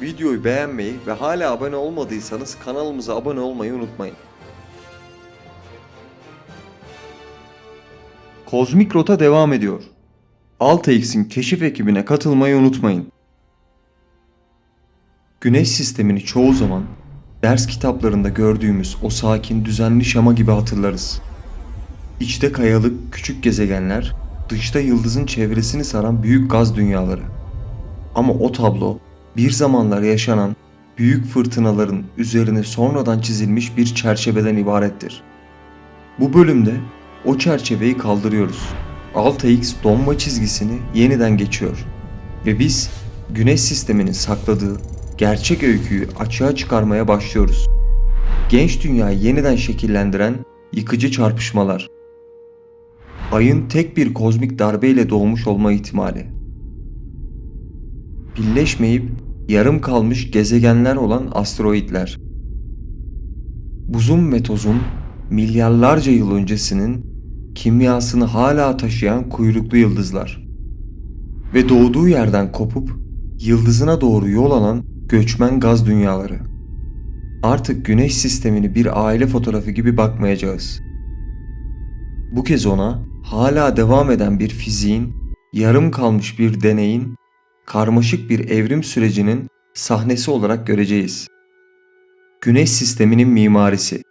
videoyu beğenmeyi ve hala abone olmadıysanız kanalımıza abone olmayı unutmayın. Kozmik Rota devam ediyor. Altaix'in keşif ekibine katılmayı unutmayın. Güneş sistemini çoğu zaman ders kitaplarında gördüğümüz o sakin, düzenli şema gibi hatırlarız. İçte kayalık küçük gezegenler, dışta yıldızın çevresini saran büyük gaz dünyaları. Ama o tablo bir zamanlar yaşanan büyük fırtınaların üzerine sonradan çizilmiş bir çerçeveden ibarettir. Bu bölümde o çerçeveyi kaldırıyoruz. Altaix donma çizgisini yeniden geçiyor ve biz Güneş sisteminin sakladığı gerçek öyküyü açığa çıkarmaya başlıyoruz. Genç dünyayı yeniden şekillendiren yıkıcı çarpışmalar. Ayın tek bir kozmik darbeyle doğmuş olma ihtimali. Birleşmeyip yarım kalmış gezegenler olan asteroidler. Buzun ve tozun milyarlarca yıl öncesinin kimyasını hala taşıyan kuyruklu yıldızlar. Ve doğduğu yerden kopup yıldızına doğru yol alan göçmen gaz dünyaları. Artık Güneş sistemini bir aile fotoğrafı gibi bakmayacağız. Bu kez ona hala devam eden bir fiziğin, yarım kalmış bir deneyin, karmaşık bir evrim sürecinin sahnesi olarak göreceğiz. Güneş sisteminin mimarisi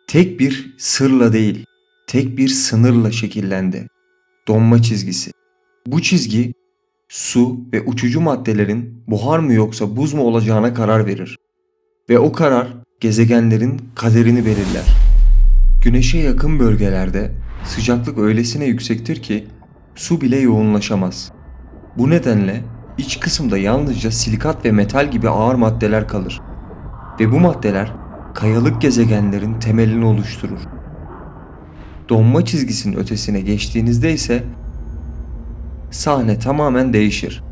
tek bir sırla değil, tek bir sınırla şekillendi. Donma çizgisi. Bu çizgi su ve uçucu maddelerin buhar mı yoksa buz mu olacağına karar verir. Ve o karar gezegenlerin kaderini belirler. Güneşe yakın bölgelerde sıcaklık öylesine yüksektir ki su bile yoğunlaşamaz. Bu nedenle iç kısımda yalnızca silikat ve metal gibi ağır maddeler kalır. Ve bu maddeler kayalık gezegenlerin temelini oluşturur. Donma çizgisinin ötesine geçtiğinizde ise sahne tamamen değişir.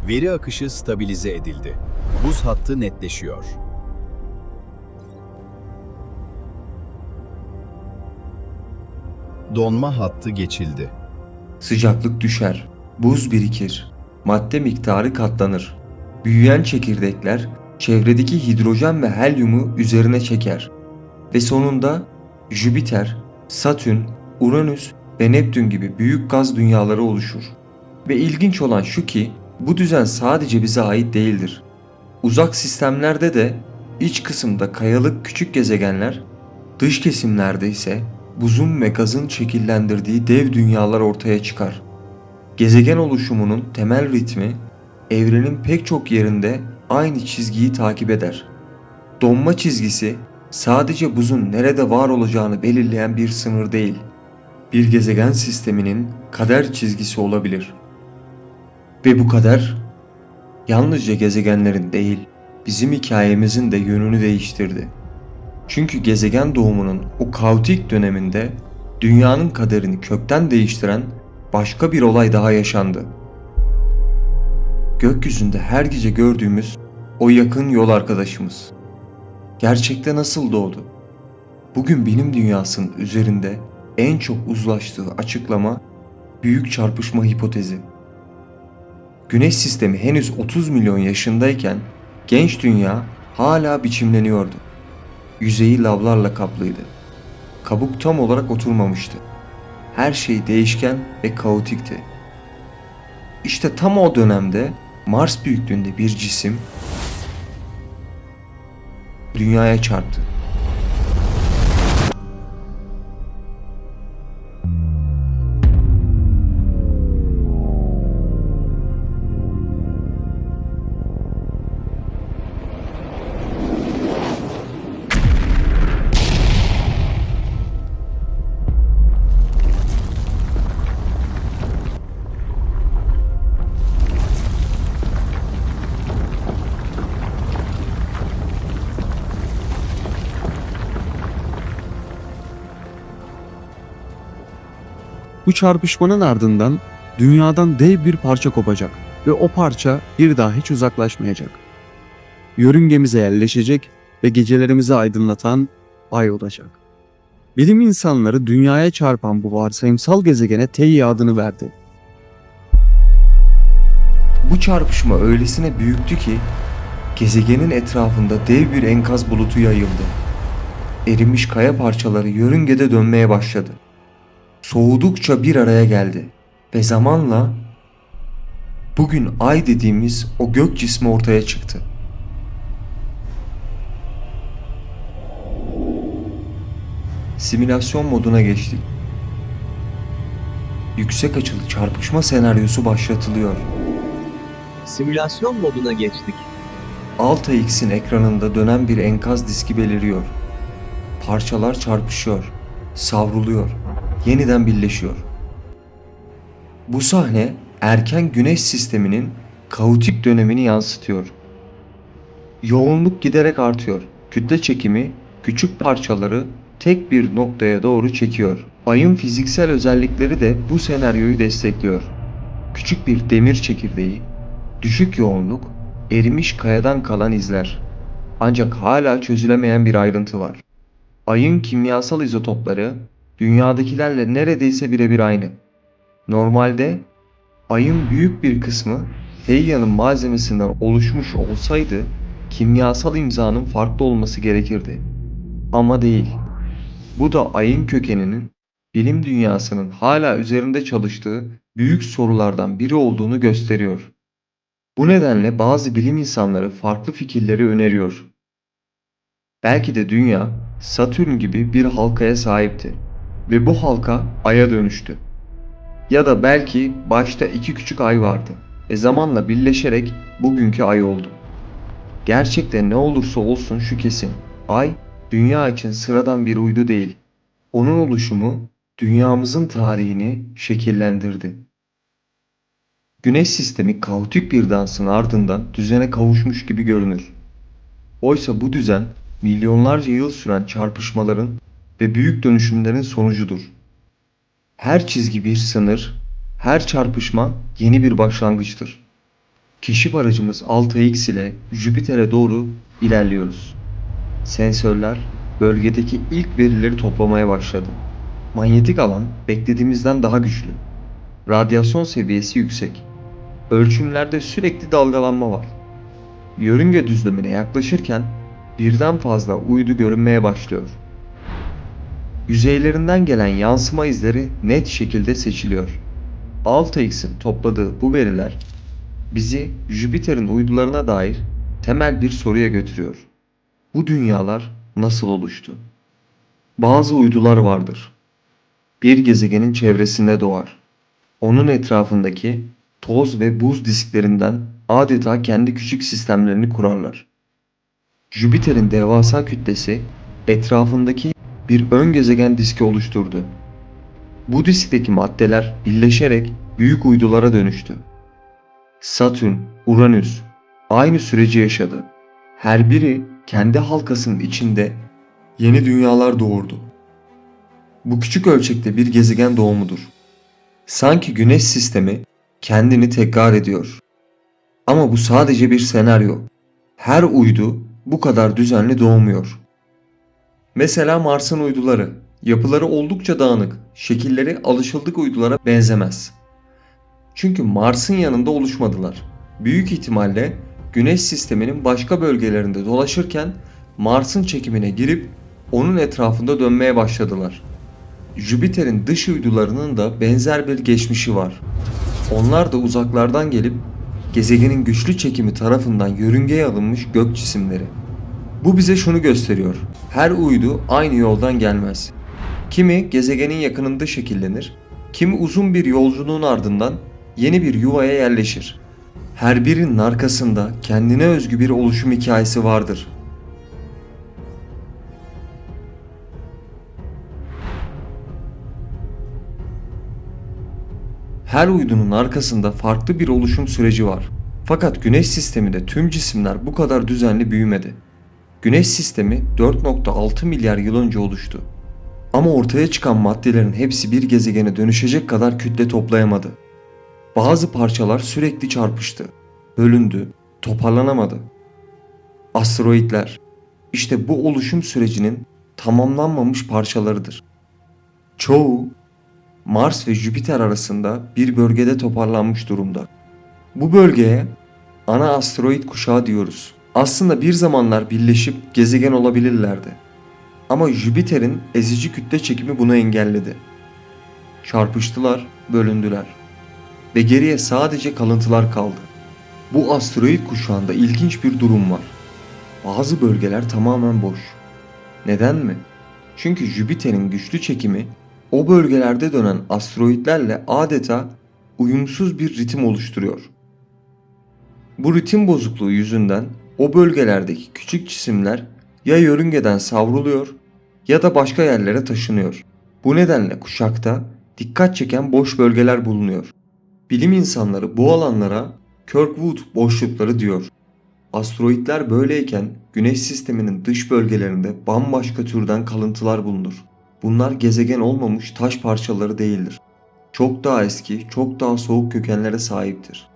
Veri akışı stabilize edildi. Buz hattı netleşiyor. Donma hattı geçildi. Sıcaklık düşer, buz birikir, madde miktarı katlanır. Büyüyen çekirdekler çevredeki hidrojen ve helyumu üzerine çeker. Ve sonunda Jüpiter, Satürn, Uranüs ve Neptün gibi büyük gaz dünyaları oluşur. Ve ilginç olan şu ki bu düzen sadece bize ait değildir. Uzak sistemlerde de iç kısımda kayalık küçük gezegenler, dış kesimlerde ise buzun ve gazın şekillendirdiği dev dünyalar ortaya çıkar. Gezegen oluşumunun temel ritmi evrenin pek çok yerinde aynı çizgiyi takip eder. Donma çizgisi sadece buzun nerede var olacağını belirleyen bir sınır değil, bir gezegen sisteminin kader çizgisi olabilir. Ve bu kader yalnızca gezegenlerin değil, bizim hikayemizin de yönünü değiştirdi. Çünkü gezegen doğumunun o kaotik döneminde dünyanın kaderini kökten değiştiren başka bir olay daha yaşandı. Gökyüzünde her gece gördüğümüz o yakın yol arkadaşımız gerçekte nasıl doğdu? Bugün bilim dünyasının üzerinde en çok uzlaştığı açıklama büyük çarpışma hipotezi. Güneş sistemi henüz 30 milyon yaşındayken genç dünya hala biçimleniyordu. Yüzeyi lavlarla kaplıydı. Kabuk tam olarak oturmamıştı. Her şey değişken ve kaotikti. İşte tam o dönemde Mars büyüklüğünde bir cisim dünyaya çarptı. Bu çarpışmanın ardından dünyadan dev bir parça kopacak ve o parça bir daha hiç uzaklaşmayacak. Yörüngemize yerleşecek ve gecelerimizi aydınlatan ay olacak. Bilim insanları dünyaya çarpan bu varsayımsal gezegene Theia adını verdi. Bu çarpışma öylesine büyüktü ki gezegenin etrafında dev bir enkaz bulutu yayıldı. Erimiş kaya parçaları yörüngede dönmeye başladı. Soğudukça bir araya geldi ve zamanla bugün Ay dediğimiz o gök cismi ortaya çıktı. Simülasyon moduna geçtik. Yüksek açılı çarpışma senaryosu başlatılıyor. Simülasyon moduna geçtik. Alta X'in ekranında dönen bir enkaz diski beliriyor. Parçalar çarpışıyor, savruluyor, yeniden birleşiyor. Bu sahne erken Güneş sisteminin kaotik dönemini yansıtıyor. Yoğunluk giderek artıyor. Kütle çekimi küçük parçaları tek bir noktaya doğru çekiyor. Ayın fiziksel özellikleri de bu senaryoyu destekliyor. Küçük bir demir çekirdeği, düşük yoğunluk, erimiş kayadan kalan izler. Ancak hala çözülemeyen bir ayrıntı var. Ayın kimyasal izotopları dünyadakilerle neredeyse birebir aynı. Normalde Ayın büyük bir kısmı Theia'nın malzemesinden oluşmuş olsaydı kimyasal imzanın farklı olması gerekirdi. Ama değil. Bu da Ayın kökeninin bilim dünyasının hala üzerinde çalıştığı büyük sorulardan biri olduğunu gösteriyor. Bu nedenle bazı bilim insanları farklı fikirleri öneriyor. Belki de dünya Satürn gibi bir halkaya sahipti ve bu halka Ay'a dönüştü. Ya da belki başta iki küçük ay vardı ve zamanla birleşerek bugünkü ay oldu. Gerçekte ne olursa olsun şu kesin. Ay, dünya için sıradan bir uydu değil. Onun oluşumu dünyamızın tarihini şekillendirdi. Güneş sistemi kaotik bir dansın ardından düzene kavuşmuş gibi görünür. Oysa bu düzen milyonlarca yıl süren çarpışmaların ve büyük dönüşümlerin sonucudur. Her çizgi bir sınır, her çarpışma yeni bir başlangıçtır. Keşif aracımız 6X ile Jüpiter'e doğru ilerliyoruz. Sensörler bölgedeki ilk verileri toplamaya başladı. Manyetik alan beklediğimizden daha güçlü. Radyasyon seviyesi yüksek. Ölçümlerde sürekli dalgalanma var. Yörünge düzlemine yaklaşırken birden fazla uydu görünmeye başlıyor. Yüzeylerinden gelen yansıma izleri net şekilde seçiliyor. 6X'in topladığı bu veriler bizi Jüpiter'in uydularına dair temel bir soruya götürüyor. Bu dünyalar nasıl oluştu? Bazı uydular vardır. Bir gezegenin çevresinde doğar. Onun etrafındaki toz ve buz disklerinden adeta kendi küçük sistemlerini kurarlar. Jüpiter'in devasa kütlesi etrafındaki bir ön gezegen diski oluşturdu. Bu diskteki maddeler birleşerek büyük uydulara dönüştü. Satürn, Uranüs aynı süreci yaşadı. Her biri kendi halkasının içinde yeni dünyalar doğurdu. Bu küçük ölçekte bir gezegen doğumudur. Sanki Güneş sistemi kendini tekrar ediyor. Ama bu sadece bir senaryo. Her uydu bu kadar düzenli doğmuyor. Mesela Mars'ın uyduları. Yapıları oldukça dağınık, şekilleri alışıldık uydulara benzemez. Çünkü Mars'ın yanında oluşmadılar. Büyük ihtimalle Güneş sisteminin başka bölgelerinde dolaşırken Mars'ın çekimine girip onun etrafında dönmeye başladılar. Jüpiter'in dış uydularının da benzer bir geçmişi var. Onlar da uzaklardan gelip gezegenin güçlü çekimi tarafından yörüngeye alınmış gök cisimleri. Bu bize şunu gösteriyor. Her uydu aynı yoldan gelmez. Kimi gezegenin yakınında şekillenir, kimi uzun bir yolculuğun ardından yeni bir yuvaya yerleşir. Her birinin arkasında kendine özgü bir oluşum hikayesi vardır. Her uydunun arkasında farklı bir oluşum süreci var. Fakat Güneş sisteminde tüm cisimler bu kadar düzenli büyümedi. Güneş sistemi 4,6 milyar yıl önce oluştu. Ama ortaya çıkan maddelerin hepsi bir gezegene dönüşecek kadar kütle toplayamadı. Bazı parçalar sürekli çarpıştı, bölündü, toparlanamadı. Asteroidler, işte bu oluşum sürecinin tamamlanmamış parçalarıdır. Çoğu Mars ve Jüpiter arasında bir bölgede toparlanmış durumda. Bu bölgeye ana asteroid kuşağı diyoruz. Aslında bir zamanlar birleşip gezegen olabilirlerdi. Ama Jüpiter'in ezici kütle çekimi bunu engelledi. Çarpıştılar, bölündüler. Ve geriye sadece kalıntılar kaldı. Bu asteroid kuşağında ilginç bir durum var. Bazı bölgeler tamamen boş. Neden mi? Çünkü Jüpiter'in güçlü çekimi o bölgelerde dönen asteroidlerle adeta uyumsuz bir ritim oluşturuyor. Bu ritim bozukluğu yüzünden o bölgelerdeki küçük cisimler ya yörüngeden savruluyor ya da başka yerlere taşınıyor. Bu nedenle kuşakta dikkat çeken boş bölgeler bulunuyor. Bilim insanları bu alanlara Kirkwood boşlukları diyor. Asteroidler böyleyken Güneş sisteminin dış bölgelerinde bambaşka türden kalıntılar bulunur. Bunlar gezegen olmamış taş parçaları değildir. Çok daha eski, çok daha soğuk kökenlere sahiptir.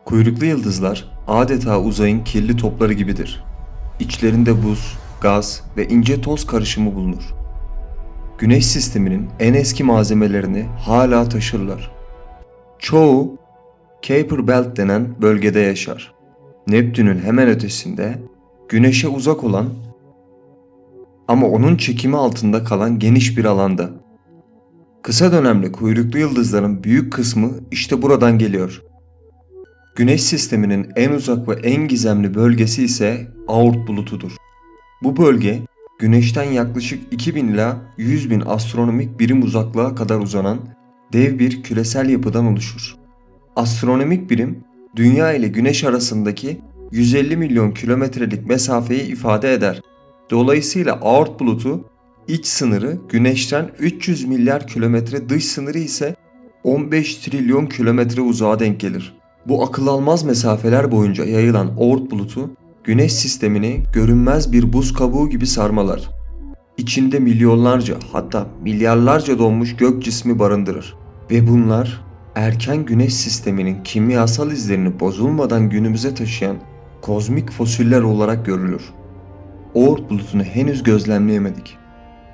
Kuyruklu yıldızlar adeta uzayın kirli topları gibidir. İçlerinde buz, gaz ve ince toz karışımı bulunur. Güneş sisteminin en eski malzemelerini hala taşırlar. Çoğu Kuiper Belt denen bölgede yaşar. Neptün'ün hemen ötesinde, Güneş'e uzak olan ama onun çekimi altında kalan geniş bir alanda. Kısa dönemli kuyruklu yıldızların büyük kısmı işte buradan geliyor. Güneş sisteminin en uzak ve en gizemli bölgesi ise Oort bulutudur. Bu bölge, Güneş'ten yaklaşık 2000 ila 100 bin astronomik birim uzaklığa kadar uzanan dev bir küresel yapıdan oluşur. Astronomik birim, Dünya ile Güneş arasındaki 150 milyon kilometrelik mesafeyi ifade eder. Dolayısıyla Oort bulutu iç sınırı Güneş'ten 300 milyar kilometre, dış sınırı ise 15 trilyon kilometre uzağa denk gelir. Bu akıl almaz mesafeler boyunca yayılan Oort bulutu Güneş sistemini görünmez bir buz kabuğu gibi sarmalar. İçinde milyonlarca, hatta milyarlarca donmuş gök cismi barındırır. Ve bunlar erken Güneş sisteminin kimyasal izlerini bozulmadan günümüze taşıyan kozmik fosiller olarak görülür. Oort bulutunu henüz gözlemleyemedik.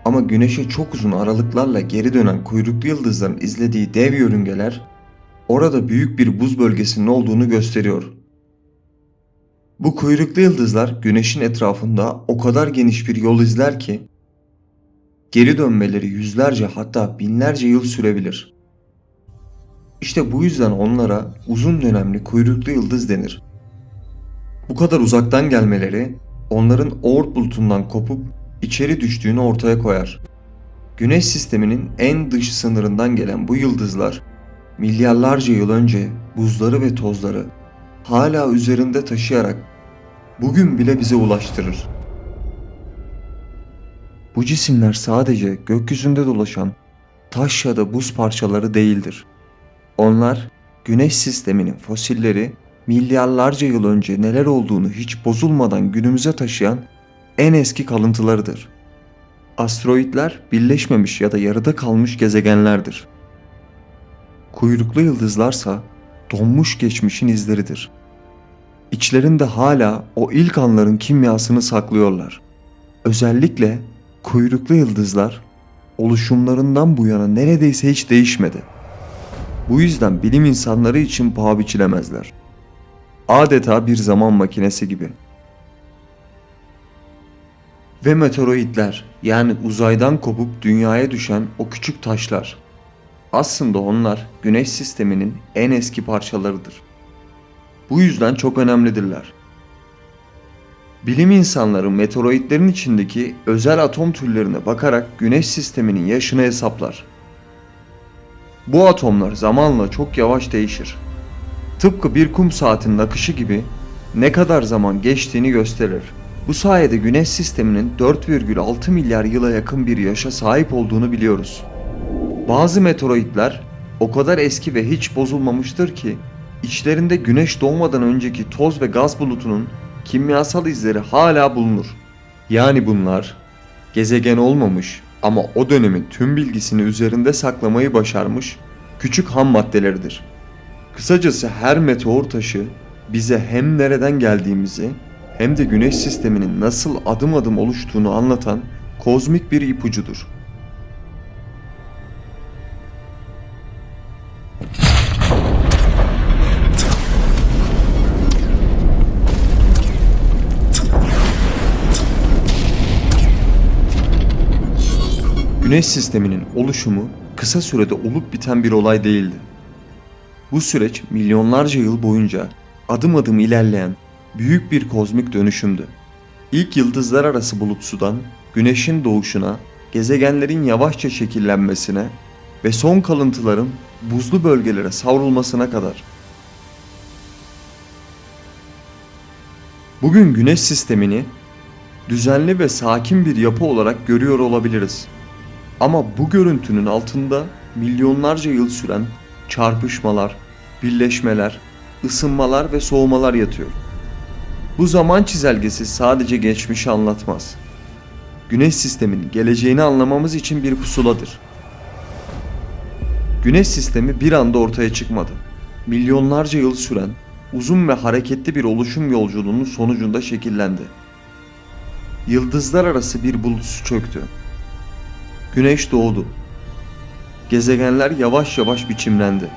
Ama Güneş'e çok uzun aralıklarla geri dönen kuyruklu yıldızların izlediği dev yörüngeler orada büyük bir buz bölgesinin olduğunu gösteriyor. Bu kuyruklu yıldızlar Güneş'in etrafında o kadar geniş bir yol izler ki geri dönmeleri yüzlerce, hatta binlerce yıl sürebilir. İşte bu yüzden onlara uzun dönemli kuyruklu yıldız denir. Bu kadar uzaktan gelmeleri onların Oort bulutundan kopup içeri düştüğünü ortaya koyar. Güneş sisteminin en dış sınırından gelen bu yıldızlar milyarlarca yıl önce buzları ve tozları hala üzerinde taşıyarak bugün bile bize ulaştırır. Bu cisimler sadece gökyüzünde dolaşan taş ya da buz parçaları değildir. Onlar Güneş sisteminin fosilleri, milyarlarca yıl önce neler olduğunu hiç bozulmadan günümüze taşıyan en eski kalıntılarıdır. Asteroidler birleşmemiş ya da yarıda kalmış gezegenlerdir. Kuyruklu yıldızlarsa donmuş geçmişin izleridir. İçlerinde hala o ilk anların kimyasını saklıyorlar. Özellikle kuyruklu yıldızlar oluşumlarından bu yana neredeyse hiç değişmedi. Bu yüzden bilim insanları için paha biçilemezler. Adeta bir zaman makinesi gibi. Ve meteoroidler, yani uzaydan kopup dünyaya düşen o küçük taşlar. Aslında onlar Güneş sisteminin en eski parçalarıdır. Bu yüzden çok önemlidirler. Bilim insanları meteoroidlerin içindeki özel atom türlerine bakarak Güneş sisteminin yaşını hesaplar. Bu atomlar zamanla çok yavaş değişir. Tıpkı bir kum saatinin akışı gibi ne kadar zaman geçtiğini gösterir. Bu sayede Güneş sisteminin 4,6 milyar yıla yakın bir yaşa sahip olduğunu biliyoruz. Bazı meteoroidler o kadar eski ve hiç bozulmamıştır ki içlerinde Güneş doğmadan önceki toz ve gaz bulutunun kimyasal izleri hala bulunur. Yani bunlar gezegen olmamış ama o dönemin tüm bilgisini üzerinde saklamayı başarmış küçük ham maddeleridir. Kısacası her meteor taşı bize hem nereden geldiğimizi hem de Güneş sisteminin nasıl adım adım oluştuğunu anlatan kozmik bir ipucudur. Güneş sisteminin oluşumu kısa sürede olup biten bir olay değildi. Bu süreç milyonlarca yıl boyunca adım adım ilerleyen büyük bir kozmik dönüşümdü. İlk yıldızlar arası bulut sudan güneşin doğuşuna, gezegenlerin yavaşça şekillenmesine ve son kalıntıların buzlu bölgelere savrulmasına kadar. Bugün güneş sistemini düzenli ve sakin bir yapı olarak görüyor olabiliriz. Ama bu görüntünün altında milyonlarca yıl süren çarpışmalar, birleşmeler, ısınmalar ve soğumalar yatıyor. Bu zaman çizelgesi sadece geçmişi anlatmaz. Güneş sisteminin geleceğini anlamamız için bir pusuladır. Güneş sistemi bir anda ortaya çıkmadı. Milyonlarca yıl süren uzun ve hareketli bir oluşum yolculuğunun sonucunda şekillendi. Yıldızlar arası bir bulut çöktü. Güneş doğdu. Gezegenler yavaş yavaş biçimlendi.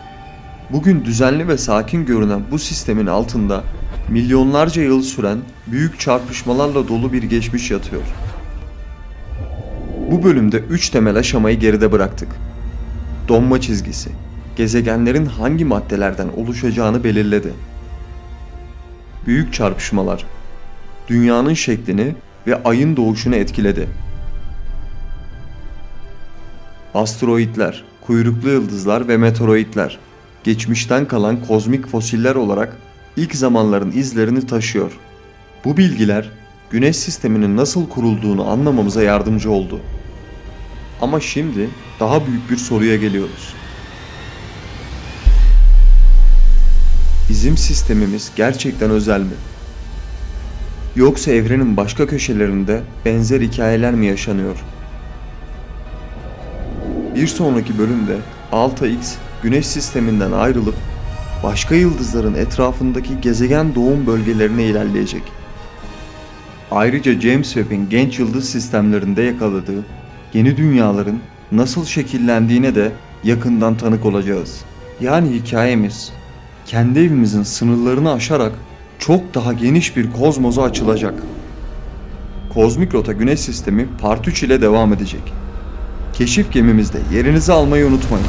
Bugün düzenli ve sakin görünen bu sistemin altında milyonlarca yıl süren büyük çarpışmalarla dolu bir geçmiş yatıyor. Bu bölümde 3 temel aşamayı geride bıraktık. Donma çizgisi, gezegenlerin hangi maddelerden oluşacağını belirledi. Büyük çarpışmalar, dünyanın şeklini ve ayın doğuşunu etkiledi. Asteroidler, kuyruklu yıldızlar ve meteoroidler, geçmişten kalan kozmik fosiller olarak ilk zamanların izlerini taşıyor. Bu bilgiler, Güneş sisteminin nasıl kurulduğunu anlamamıza yardımcı oldu. Ama şimdi daha büyük bir soruya geliyoruz. Bizim sistemimiz gerçekten özel mi? Yoksa evrenin başka köşelerinde benzer hikayeler mi yaşanıyor? Bir sonraki bölümde Alpha X Güneş sisteminden ayrılıp başka yıldızların etrafındaki gezegen doğum bölgelerine ilerleyecek. Ayrıca James Webb'in genç yıldız sistemlerinde yakaladığı yeni dünyaların nasıl şekillendiğine de yakından tanık olacağız. Yani hikayemiz kendi evimizin sınırlarını aşarak çok daha geniş bir kozmoza açılacak. Kozmik Rota Güneş Sistemi Part 3 ile devam edecek. Keşif gemimizde yerinizi almayı unutmayın.